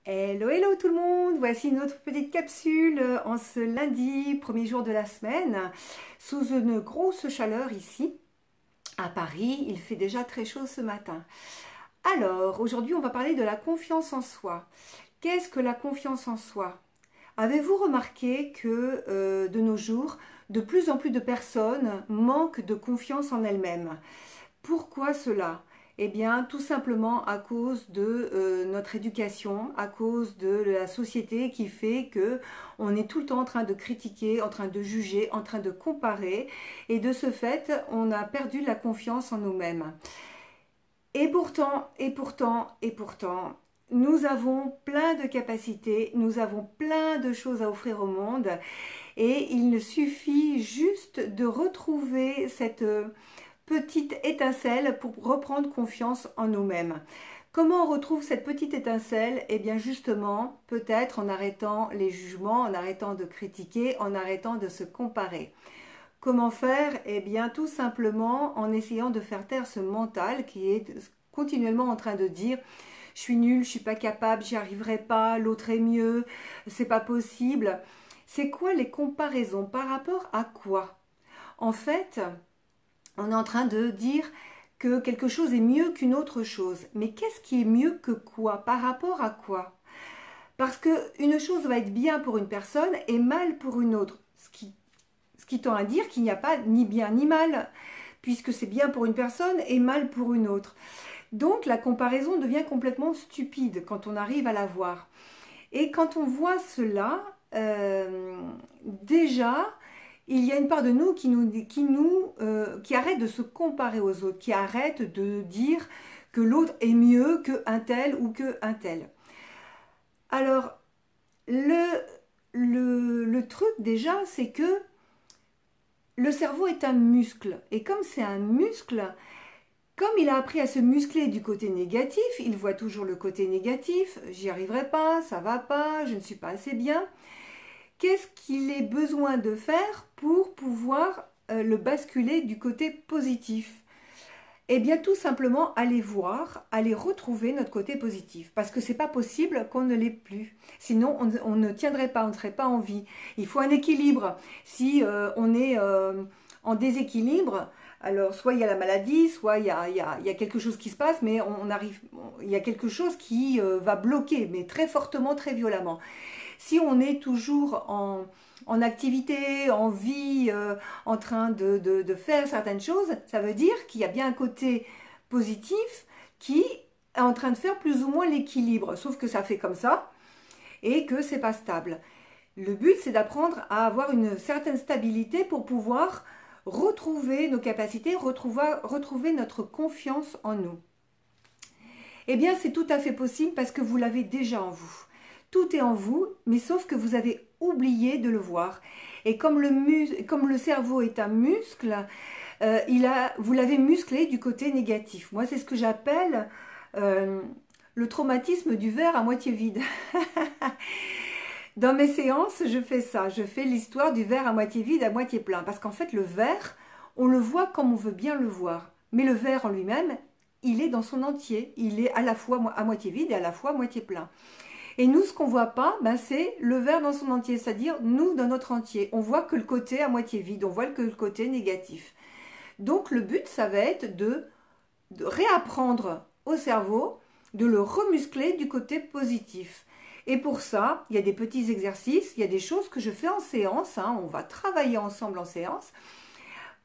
Hello, hello tout le monde! Voici notre petite capsule en ce lundi, premier jour de la semaine, sous une grosse chaleur ici à Paris. Il fait déjà très chaud ce matin. Alors, aujourd'hui, on va parler de la confiance en soi. Qu'est-ce que la confiance en soi? Avez-vous remarqué que de nos jours, de plus en plus de personnes manquent de confiance en elles-mêmes? Pourquoi cela? Eh bien, tout simplement à cause de notre éducation, à cause de la société qui fait que on est tout le temps en train de critiquer, en train de juger, en train de comparer, et de ce fait, on a perdu la confiance en nous-mêmes. Et pourtant, nous avons plein de capacités, nous avons plein de choses à offrir au monde, et il ne suffit juste de retrouver cette petite étincelle pour reprendre confiance en nous-mêmes. Comment on retrouve cette petite étincelle? Eh bien justement, peut-être en arrêtant les jugements, en arrêtant de critiquer, en arrêtant de se comparer. Comment faire? Eh bien tout simplement en essayant de faire taire ce mental qui est continuellement en train de dire je suis nul, je suis pas capable, j'y arriverai pas, l'autre est mieux, c'est pas possible. C'est quoi les comparaisons? Par rapport à quoi? En fait, on est en train de dire que quelque chose est mieux qu'une autre chose. Mais qu'est-ce qui est mieux que quoi? Par rapport à quoi? Parce qu'une chose va être bien pour une personne et mal pour une autre. Ce qui tend à dire qu'il n'y a pas ni bien ni mal, puisque c'est bien pour une personne et mal pour une autre. Donc la comparaison devient complètement stupide quand on arrive à la voir. Et quand on voit cela, déjà, il y a une part de nous qui arrête de se comparer aux autres, qui arrête de dire que l'autre est mieux qu'un tel ou qu'un tel. Alors, le truc déjà, c'est que le cerveau est un muscle. Et comme c'est un muscle, comme il a appris à se muscler du côté négatif, il voit toujours le côté négatif, j'y arriverai pas, ça va pas, je ne suis pas assez bien. Qu'est-ce qu'il est besoin de faire pour pouvoir le basculer du côté positif? Eh bien tout simplement aller voir, aller retrouver notre côté positif. Parce que c'est pas possible qu'on ne l'ait plus. Sinon on ne tiendrait pas, on ne serait pas en vie. Il faut un équilibre. Si on est en déséquilibre, alors soit il y a la maladie, soit il y a quelque chose qui se passe, mais il y a quelque chose qui va bloquer, mais très fortement, très violemment. Si on est toujours en activité, en vie, en train de faire certaines choses, ça veut dire qu'il y a bien un côté positif qui est en train de faire plus ou moins l'équilibre. Sauf que ça fait comme ça et que c'est pas stable. Le but, c'est d'apprendre à avoir une certaine stabilité pour pouvoir retrouver nos capacités, retrouver notre confiance en nous. Eh bien, c'est tout à fait possible parce que vous l'avez déjà en vous. Tout est en vous, mais sauf que vous avez oublié de le voir. Et comme le cerveau est un muscle, vous l'avez musclé du côté négatif. Moi, c'est ce que j'appelle le traumatisme du verre à moitié vide. Dans mes séances, je fais ça. Je fais l'histoire du verre à moitié vide, à moitié plein. Parce qu'en fait, le verre, on le voit comme on veut bien le voir. Mais le verre en lui-même, il est dans son entier. Il est à la fois à moitié vide et à la fois à moitié plein. Et nous, ce qu'on ne voit pas, c'est le verre dans son entier, c'est-à-dire nous dans notre entier. On voit que le côté à moitié vide, on voit que le côté négatif. Donc le but, ça va être de réapprendre au cerveau, de le remuscler du côté positif. Et pour ça, il y a des petits exercices, il y a des choses que je fais en séance, on va travailler ensemble en séance,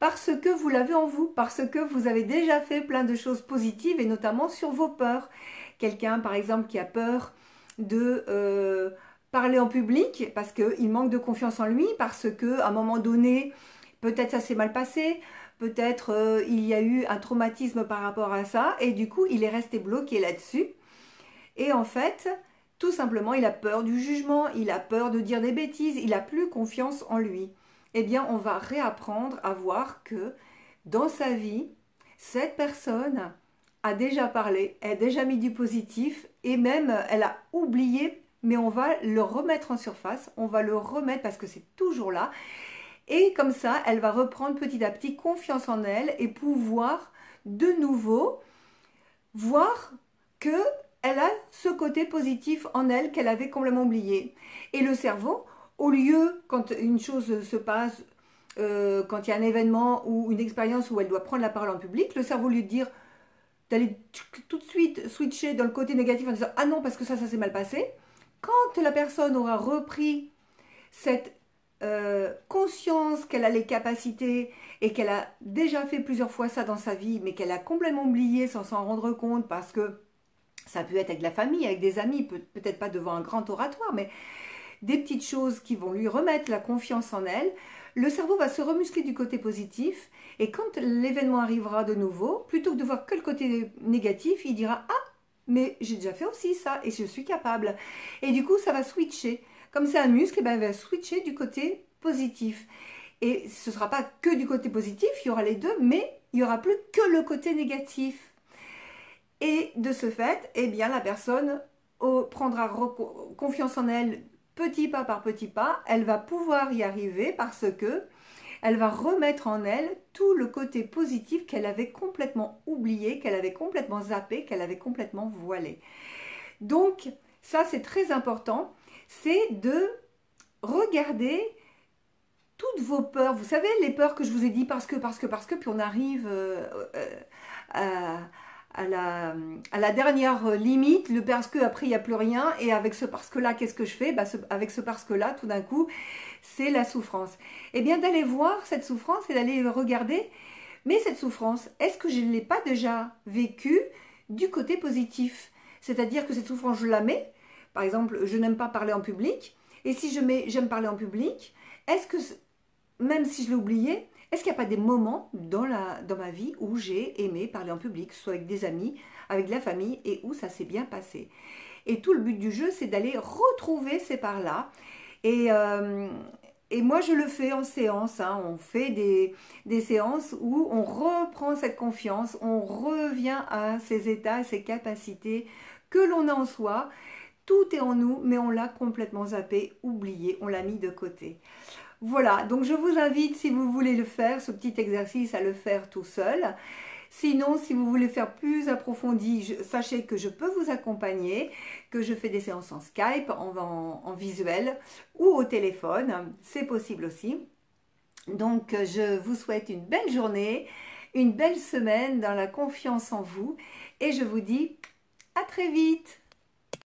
parce que vous l'avez en vous, parce que vous avez déjà fait plein de choses positives, et notamment sur vos peurs. Quelqu'un, par exemple, qui a peur de parler en public parce qu'il manque de confiance en lui, parce qu'à un moment donné, peut-être ça s'est mal passé, peut-être il y a eu un traumatisme par rapport à ça, et du coup, il est resté bloqué là-dessus. Et en fait, tout simplement, il a peur du jugement, il a peur de dire des bêtises, il n'a plus confiance en lui. Eh bien, on va réapprendre à voir que dans sa vie, cette personne a déjà parlé, elle a déjà mis du positif et même elle a oublié, mais on va le remettre en surface, on va le remettre parce que c'est toujours là. Et comme ça, elle va reprendre petit à petit confiance en elle et pouvoir de nouveau voir que elle a ce côté positif en elle qu'elle avait complètement oublié. Et le cerveau, au lieu, quand une chose se passe, quand il y a un événement ou une expérience où elle doit prendre la parole en public, le cerveau lui dire d'aller tout de suite switcher dans le côté négatif en disant « Ah non, parce que ça s'est mal passé », quand la personne aura repris cette conscience qu'elle a les capacités et qu'elle a déjà fait plusieurs fois ça dans sa vie, mais qu'elle a complètement oublié sans s'en rendre compte parce que ça peut être avec la famille, avec des amis, peut-être pas devant un grand oratoire, mais des petites choses qui vont lui remettre la confiance en elle, le cerveau va se remuscler du côté positif et quand l'événement arrivera de nouveau, plutôt que de voir que le côté négatif, il dira « Ah, mais j'ai déjà fait aussi ça et je suis capable ». Et du coup, ça va switcher. Comme c'est un muscle, eh ben, il va switcher du côté positif. Et ce ne sera pas que du côté positif, il y aura les deux, mais il n'y aura plus que le côté négatif. Et de ce fait, eh bien, la personne prendra confiance en elle petit pas par petit pas. Elle va pouvoir y arriver parce que elle va remettre en elle tout le côté positif qu'elle avait complètement oublié, qu'elle avait complètement zappé, qu'elle avait complètement voilé. Donc, ça, c'est très important, c'est de regarder toutes vos peurs. Vous savez, les peurs que je vous ai dit parce que, puis on arrive à la dernière limite, le parce que, après, il n'y a plus rien, et avec ce parce que là, qu'est-ce que je fais? Avec ce parce que là, tout d'un coup, c'est la souffrance. Eh bien, d'aller voir cette souffrance et d'aller regarder, mais cette souffrance, est-ce que je ne l'ai pas déjà vécue du côté positif? C'est-à-dire que cette souffrance, je la mets, par exemple, je n'aime pas parler en public, et si je mets j'aime parler en public, est-ce que, même si je l'ai oublié, est-ce qu'il n'y a pas des moments dans ma vie où j'ai aimé parler en public, soit avec des amis, avec de la famille, et où ça s'est bien passé? Et tout le but du jeu, c'est d'aller retrouver ces parts-là. Et moi, je le fais en séance. Hein. On fait des séances où on reprend cette confiance, on revient à ces états, à ces capacités que l'on a en soi. Tout est en nous, mais on l'a complètement zappé, oublié, on l'a mis de côté. Voilà, donc je vous invite, si vous voulez le faire, ce petit exercice, à le faire tout seul. Sinon, si vous voulez faire plus approfondi, sachez que je peux vous accompagner, que je fais des séances en Skype, en visuel ou au téléphone. C'est possible aussi. Donc, je vous souhaite une belle journée, une belle semaine dans la confiance en vous et je vous dis à très vite.